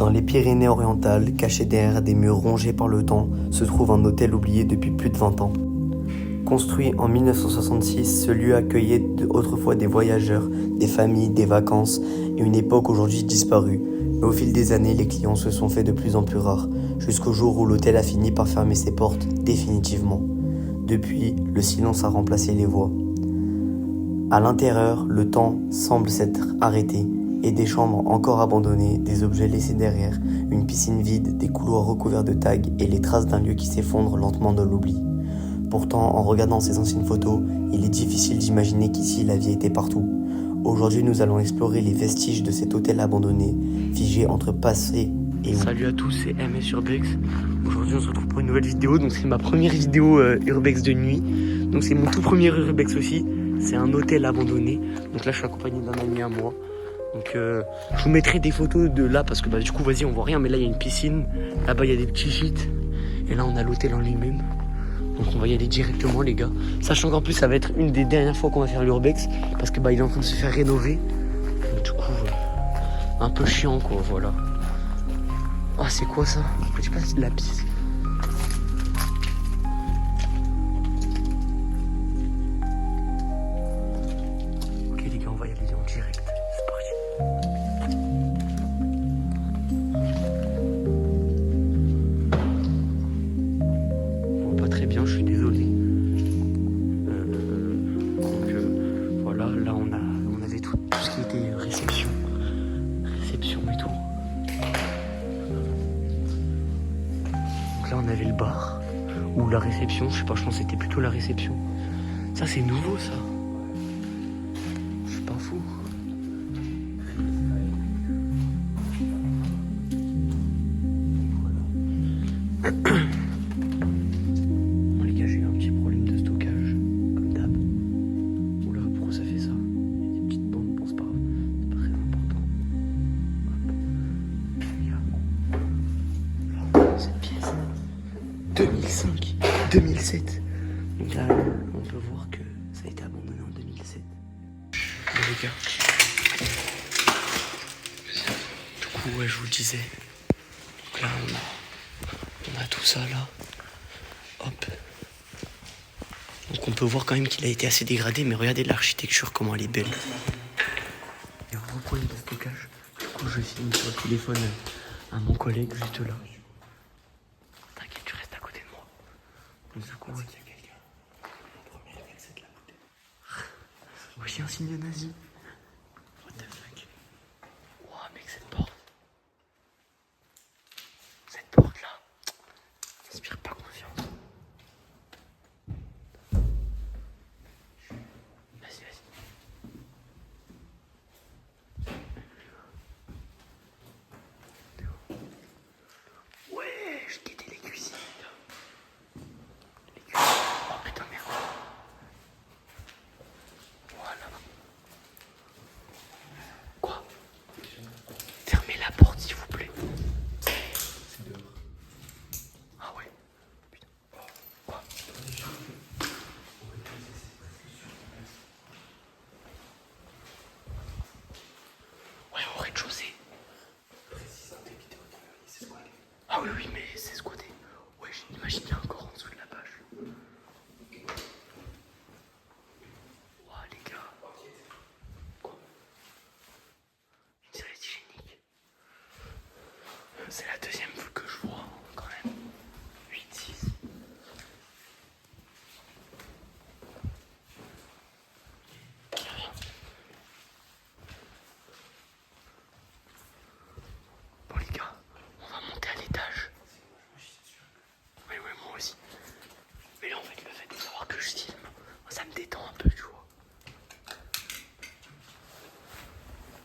Dans les Pyrénées-Orientales, caché derrière des murs rongés par le temps, se trouve un hôtel oublié depuis plus de 20 ans. Construit en 1966, ce lieu accueillait autrefois des voyageurs, des familles, des vacances et une époque aujourd'hui disparue. Mais au fil des années, les clients se sont fait de plus en plus rares, jusqu'au jour où l'hôtel a fini par fermer ses portes définitivement. Depuis, le silence a remplacé les voix. À l'intérieur, le temps semble s'être arrêté et des chambres encore abandonnées, des objets laissés derrière, une piscine vide, des couloirs recouverts de tags et les traces d'un lieu qui s'effondre lentement dans l'oubli. Pourtant, en regardant ces anciennes photos, il est difficile d'imaginer qu'ici la vie était partout. Aujourd'hui, nous allons explorer les vestiges de cet hôtel abandonné, figé entre passé et... Salut à tous, c'est MS Urbex. Aujourd'hui, on se retrouve pour une nouvelle vidéo. Donc, c'est ma première vidéo Urbex de nuit. Donc, c'est mon tout premier Urbex aussi. C'est un hôtel abandonné. Donc là, je suis accompagné d'un ami à moi. Donc, je vous mettrai des photos de là parce que du coup, vas-y, on voit rien. Mais là, il y a une piscine. Là-bas, il y a des petits gîtes. Et là, on a l'hôtel en lui-même. Donc on va y aller directement les gars. Sachant qu'en plus ça va être une des dernières fois qu'on va faire l'Urbex. Parce que il est en train de se faire rénover. Donc, du coup un peu chiant quoi, voilà. Ah c'est quoi ça? Je sais pas si c'est de la pisse. Ok les gars, on va y aller en direct. C'est parti. Très bien, je suis désolé. Voilà, là on avait tout ce qui était réception et tout. Donc là on avait le bar ou la réception, je sais pas, je pense que c'était plutôt la réception. Ça c'est nouveau ça. Je suis pas fou. Cette pièce 2005, 2007. Donc là, on peut voir que ça a été abandonné en 2007. Bon les gars. Du coup, ouais, je vous le disais. Donc là, on a tout ça là. Hop. Donc on peut voir quand même qu'il a été assez dégradé, mais regardez l'architecture, comment elle est belle. Il y a un gros problème de stockage. Du coup, je filme sur le téléphone à mon collègue juste là. T'inquiète, tu restes à côté de moi. Donc, du coup, il y a quelqu'un. Mon premier réflexe, c'est de la bouteille. Oui, un signe nazi. What the fuck? Ouah, mec, cette porte. Cette porte là. T'inspires pas confiance. Vas-y, vas-y. Ouais, je guettais les cuisines. Les cuisines. Oh putain, merde. Voilà. Quoi? Fermez la porte, s'il vous plaît. C'est dehors. Ah ouais. Putain. Quoi? Ouais, au rez-de-chaussée. Ah oui, oui, mais c'est squatté. Ouais, j'imagine qu'il y a encore en dessous de la page. Ouah, les gars. Quoi? Une serviette hygiénique. C'est la deuxième fois que je vois, quand même. 8-6. Bon, les gars, on va monter à l'étage. Oui, oui, moi aussi. Mais là, en fait, le fait de savoir que je filme, ça me détend un peu, tu vois.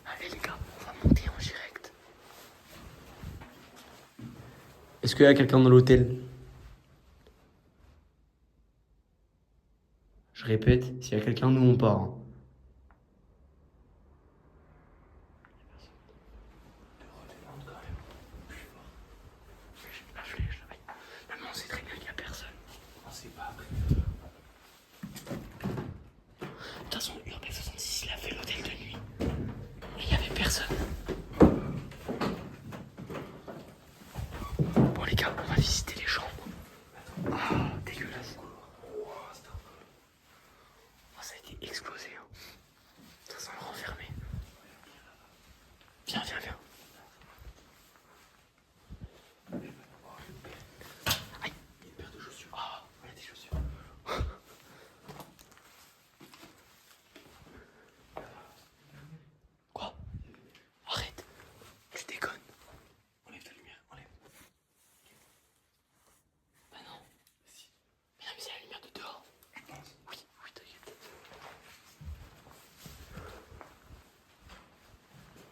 Allez, les gars, on va monter en direct. Est-ce qu'il y a quelqu'un dans l'hôtel? Je répète, s'il y a quelqu'un, nous on part. Hein. La flèche, oui. Non, mais on sait très bien qu'il n'y a personne. On sait pas après. De toute façon, Urbex 66, il a fait l'hôtel de nuit. Et il n'y avait personne. Bon les gars, on va visiter les chambres. Ah, dégueulasse. Oh, ça a été explosé. Hein. Ça sent le renfermé. Viens. Aïe, il y a une paire de chaussures. Ah, il y a des chaussures. Quoi? Arrête. Tu déconnes. Enlève ta lumière, enlève. Bah non. Si. Mais non, mais c'est la lumière de dehors. Je pense. Oui, t'inquiète.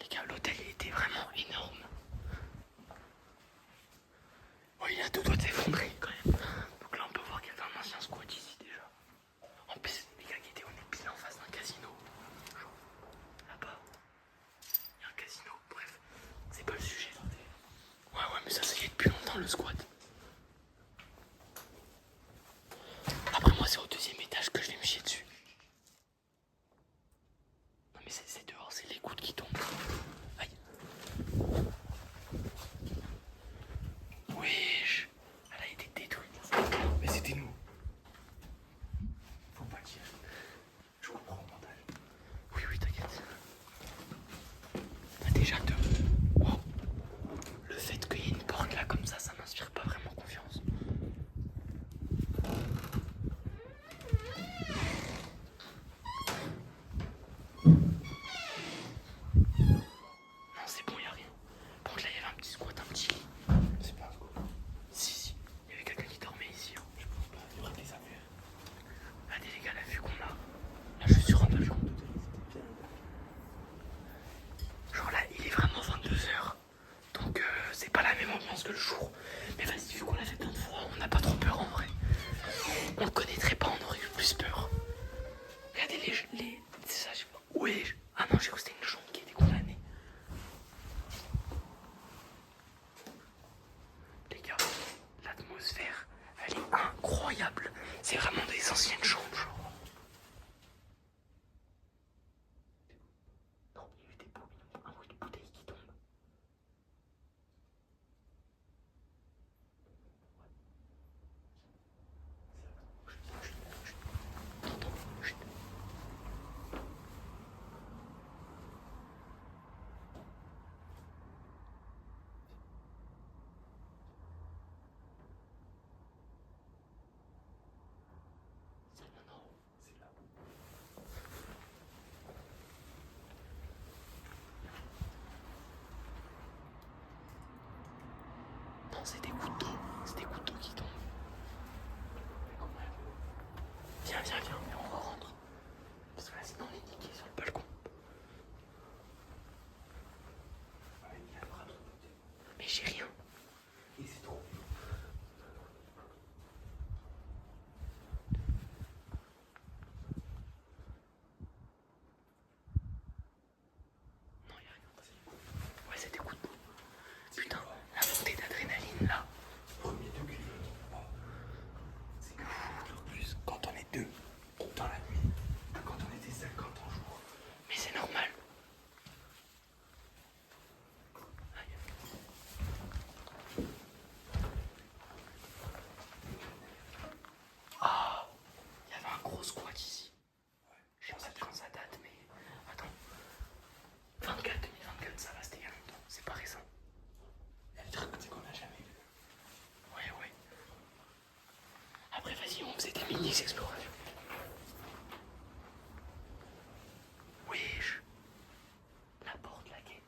Les gars, l'hôtel il était vraiment énorme. Oh, il a deux doigts de s'effondrer quand même. Donc là, on peut voir qu'il y avait un ancien squat ici déjà. En plus, les gars qui étaient, on est pile en face d'un casino. Genre, là-bas, il y a un casino. Bref, c'est pas le sujet. Ouais, mais ça y est depuis longtemps le squat. Après, moi, c'est au deuxième étage que je vais me chier dessus. Non, mais c'est dehors, c'est les gouttes qui tombent. Aïe. Wesh. Elle a été détruite. Mais c'était nous. Faut pas le dire. Je comprends le mental. Oui, t'inquiète. Bah, déjà deux. Wow. Le fait qu'il y ait une porte là comme ça m'inspire pas vraiment confiance. Non, c'est bon, y'a rien. Par contre, là, il y avait un petit squat, un petit lit. C'est pas un squat. Si. Il y avait quelqu'un qui dormait ici. Hein. Je pense pas. Il y aurait des affaires. Regardez, les gars, la vue qu'on a. Là, je suis sur un balcon. Genre là, il est vraiment 22h. Donc, c'est pas la même ambiance que le jour. Mais vas-y, vu qu'on l'a fait plein de fois, on n'a pas trop peur en vrai. On le connaîtrait pas, on aurait eu plus peur. Regardez les... C'est ça, je sais pas. Ouais. Ah non, j'ai cru que c'était une jambe qui était condamnée. Les gars, l'atmosphère, elle est incroyable. C'est vraiment des anciennes chambres, genre. Non, il y a eu des un bruit de bouteille qui tombe. Non, c'est des gouttes d'eau qui tombent. Viens, mais on rentre. Parce que là, sinon, on est niqué sur le balcon. Mais j'ai rien. Et c'est trop. Non, y'a rien. Ouais, c'est des coups de boue. Putain, la montée d'adrénaline là. Premier degré. C'est que en plus, quand on est deux dans la nuit, que quand on était 50 en jour. Mais c'est normal. Ah, il y avait un gros squat ici. Je sais pas quand ça date, mais attends. 2024, ça va, c'était il y a longtemps. C'est pas récent. Il y a des trucs qu'on n'a jamais vu. Ouais. Après, vas-y, on faisait des mini-explorations. Wesh. La porte, la quête.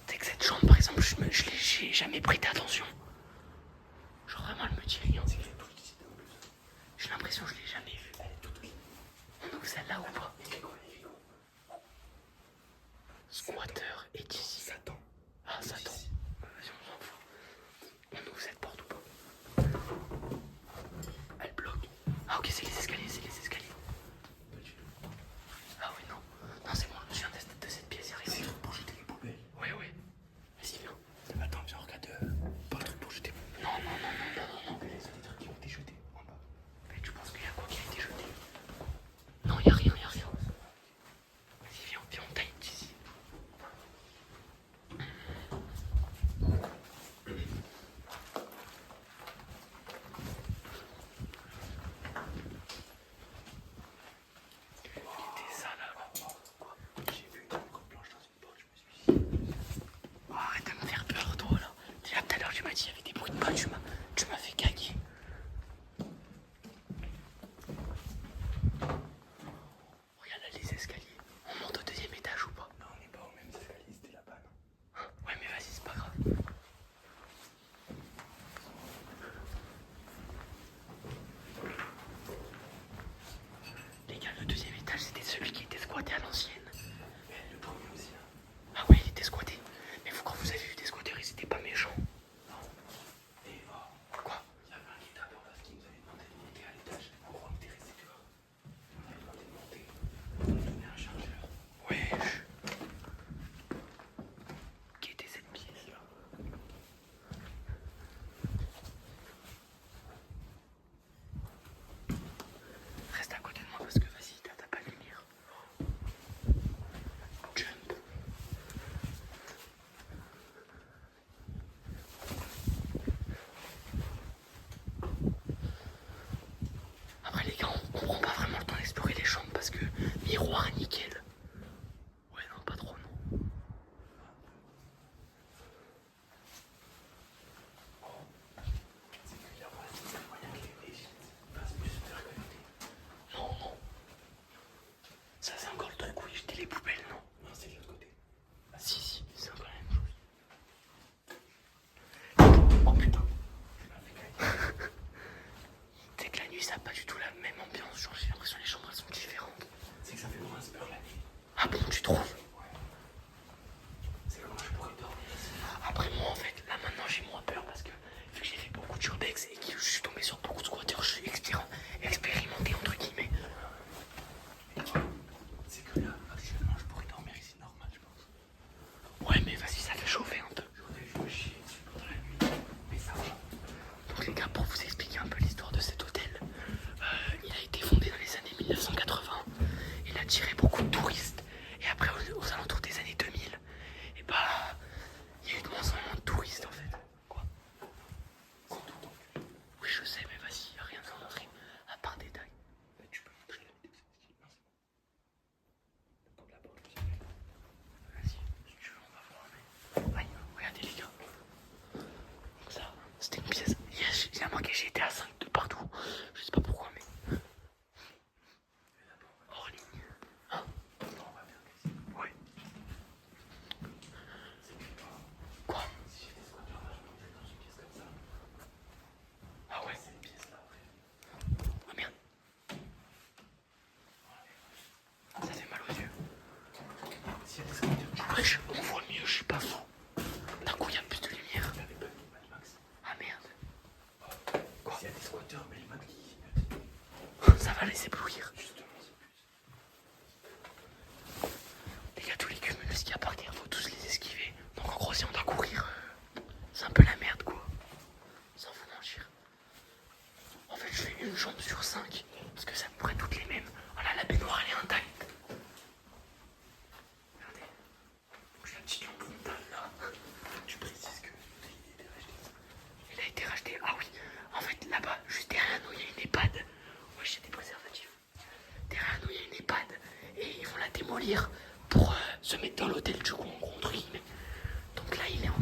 Tu sais que cette chambre, par exemple, j'ai jamais prêté attention. Genre vraiment, elle me dit rien. C'est qu'elle est toute petite en plus. J'ai l'impression que je l'ai jamais vue. Elle est toute petite. On ouvre celle-là ou pas? Squatter est ici. Satan. Ah, Satan. Vas-y, on s'en fout. On ouvre cette porte ou pas? Elle bloque. Ah, ok, c'est les escaliers. Ah, oui, non. Non, c'est bon, je me souviens de cette pièce. Y'a rien. C'est pour jeter les poubelles. Ouais. Vas-y, viens. Attends, viens, regarde. Pas le truc pour jeter. Non.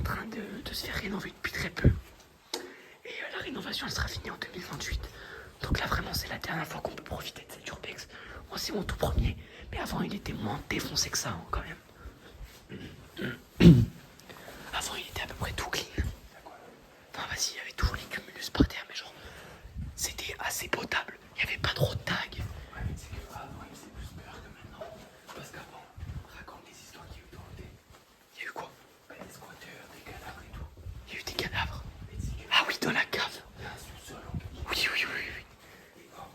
train de se faire rénover depuis très peu. Et la rénovation, elle sera finie en 2028. Donc là, vraiment, c'est la dernière fois qu'on peut profiter de cet urbex. Moi, c'est mon tout premier. Mais avant, il était moins défoncé que ça, hein, quand même. Avant, il était à peu près tout clean. Non, vas-y, il y avait toujours les cumulus par terre, mais genre, c'était assez potable. Il n'y avait pas trop de tags. Ouais, mais tu sais qu'avant, il faisait plus peur que maintenant. Parce qu'avant, raconte les histoires qu'il y a eu dans le thé. Il y a eu quoi? Bah, des squatteurs, des cadavres et tout. Il y a eu des cadavres. Mais tu sais que. Ah oui, dans la cave. Il y a un sous-sol en quelque Oui, oui, oui, oui. Et bon,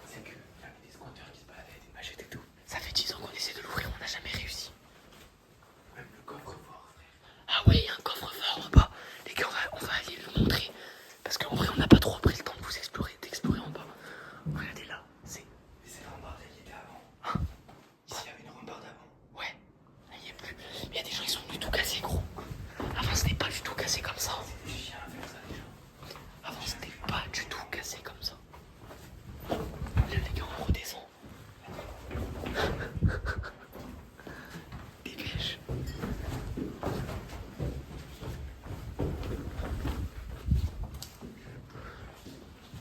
c'est qu'il y avait des squatteurs qui se baladaient avec des machettes et tout. Ça fait 10 ans qu'on essaie de l'ouvrir, on n'a jamais réussi. Même le coffre-fort, frère. Ah oui, il y a un coffre-fort en bas. Les gars, on va aller le montrer. Parce qu'en vrai, on n'a pas trop pris le temps de vous d'explorer en bas. Regardez là, c'est. Mais c'est le rempart qui était avant. Hein? Ici, il y avait une rempart d'avant. Ouais, là, il n'y a plus. Mais il y a des gens qui sont venus tout casser, gros. Avant, c'était pas du tout cassé comme ça. C'est des chiens à faire ça, déjà. Avant, c'était pas du tout cassé comme ça. Là, les gars, on redescend. Dépêche.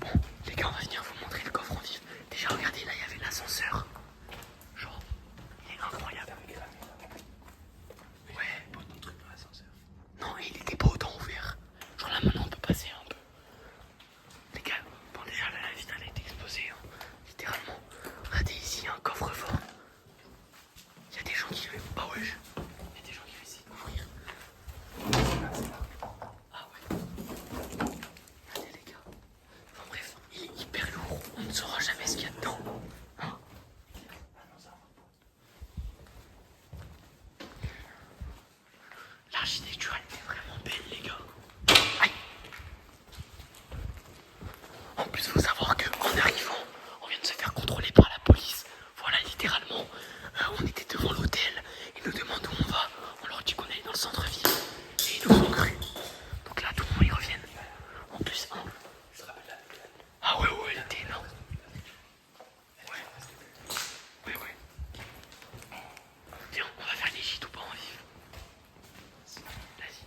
Bon, les gars, on va venir vous montrer le coffre en vif. Déjà, regardez, là, il y avait l'ascenseur. Genre, il est incroyable. Ouais. Pas ton truc dans l'ascenseur. Non, il était pas autant ouvert. Genre là, maintenant, on peut passer un peu. Les gars, bon, déjà, là, la vitre, elle a été explosée, hein, littéralement. Regardez ici, il y a un coffre-fort. Il y a des gens qui... Bah ouais, il y a des gens qui vont essayer d'ouvrir. Ah ouais. Regardez, les gars. Enfin bref, il est hyper lourd. On ne saura jamais ce qu'il y a dedans. Hein? L'architecture, elle est vraiment belle, les gars. Aïe. En plus, faut savoir qu'en arrivant, on vient de se faire contrôler par la police. Voilà, littéralement. On était devant l'hôtel. Ils nous demandent où on va. On leur dit qu'on est dans le centre-ville. Et ils nous ont cru. Donc là, tout le monde, ils reviennent. En plus, hein. Ah ouais, ouais, elle était énorme. Ouais. Ouais, ouais. Tiens, on va faire les gîtes ou pas en vif. Vas-y.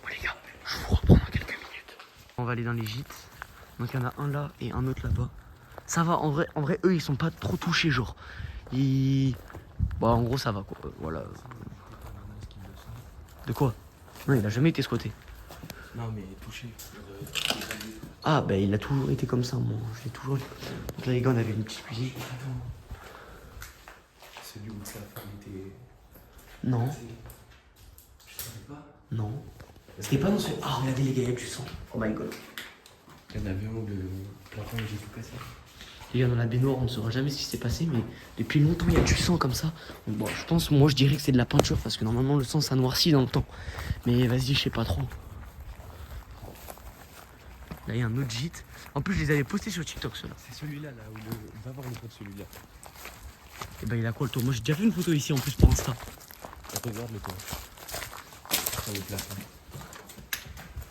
Bon les gars, je vous reprends dans quelques minutes. On va aller dans les gîtes. Donc il y en a un là et un autre là-bas. Ça va, en vrai, eux ils sont pas trop touchés, genre. Bah en gros ça va quoi, voilà. De quoi? Non, il a jamais été squatté. Non, mais touché. Ah bah il a toujours été comme ça, moi. Je l'ai toujours eu. Donc là les gars, on avait une petite cuisine. Celui où sa femme était. Non, Je savais pas. non. C'était pas dans ce... Ah regardez les gars, il y a du sang. Oh my god. Il y en avait un où le plafond j'ai tout cassé. Les gars, dans la baignoire, on ne saura jamais ce qui s'est passé, mais depuis longtemps, il y a du sang comme ça. Bon, je pense, moi, je dirais que c'est de la peinture, parce que normalement, le sang, ça noircit dans le temps. Mais vas-y, je sais pas trop. Là, il y a un autre gîte. En plus, je les avais postés sur TikTok, ceux-là. C'est celui-là, là, où le. Va voir le toit de celui-là. Et bah, il a quoi, le toit? Moi, j'ai déjà fait une photo ici, en plus, pour Insta. Regarde le toit. Sur le plafond.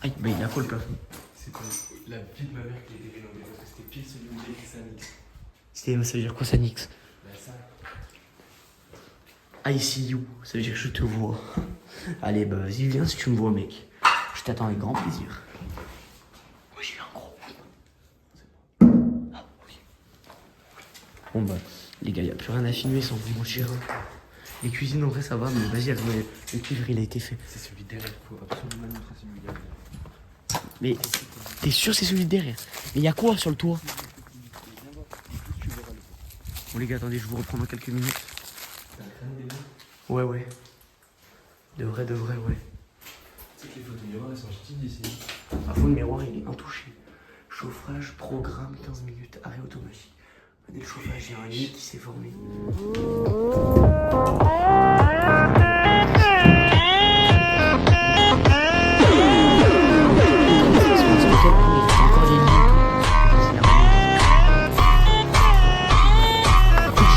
Aïe, bah, il a quoi, le plafond? C'était la vie de ma mère qui était rénovée. Parce que c'était pile celui où j'ai fait ça. Ça veut dire quoi, ça, Nix? Bah, ça. I see you, ça veut dire que je te vois. Allez, bah, vas-y, viens si tu me vois, mec. Je t'attends avec grand plaisir. Oui, j'ai eu un gros coup. Ah, oui. Bon, bah, les gars, y a plus rien à filmer sans vous mentir. Les cuisines, en vrai, ça va, mais vas-y, le cuivre, il a été fait. C'est celui derrière, faut absolument montrer celui derrière. Mais t'es sûr c'est celui de derrière? Mais y a quoi sur le toit? Bon les gars, attendez, je vous reprends dans quelques minutes. Ouais, ouais. De vrai, ouais. Tu sais que les photos miroirs, elles sont ch'tis d'ici. À fond, le miroir, il est intouché. Chauffage, programme, 15 minutes, arrêt automatique. Regardez le chauffage, il y a un lit qui s'est formé.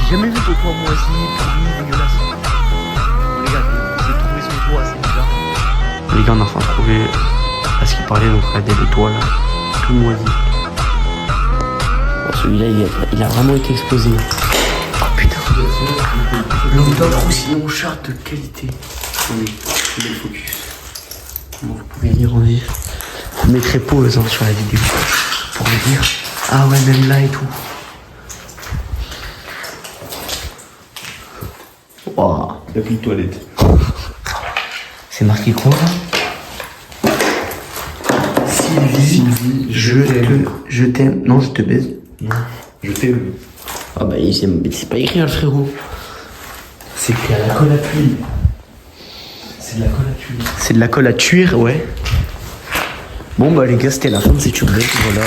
J'ai jamais vu de toit moisi, pourri, dégueulasse. Bon, les gars, j'ai trouvé son toit assez bizarre. Les gars, on a enfin trouvé à ce qu'il parlait, donc regardez le toit là, tout moisi. Bon, celui-là, il a vraiment été explosé. Oh putain, l'homme d'un roussillon charte de qualité. Attendez, je mets le focus. pouvez lire en vie. Vous mettrez pause hein, sur la vidéo pour me dire ah ouais même là et tout. Wow. Y'a plus de toilette. C'est marqué quoi là? Sylvie, je t'aime. Non, je te baise. Non, je t'aime. Ah bah c'est pas écrit hein, le frérot. C'est écrit à la colle à tuile. C'est de la colle à tuile. C'est de la colle à tuire, ouais. Bon bah les gars, c'était la fin de cette update, voilà.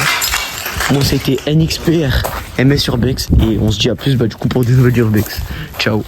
Moi c'était NXPR, MS Urbex, et on se dit à plus bah du coup pour des nouvelles Urbex. Ciao.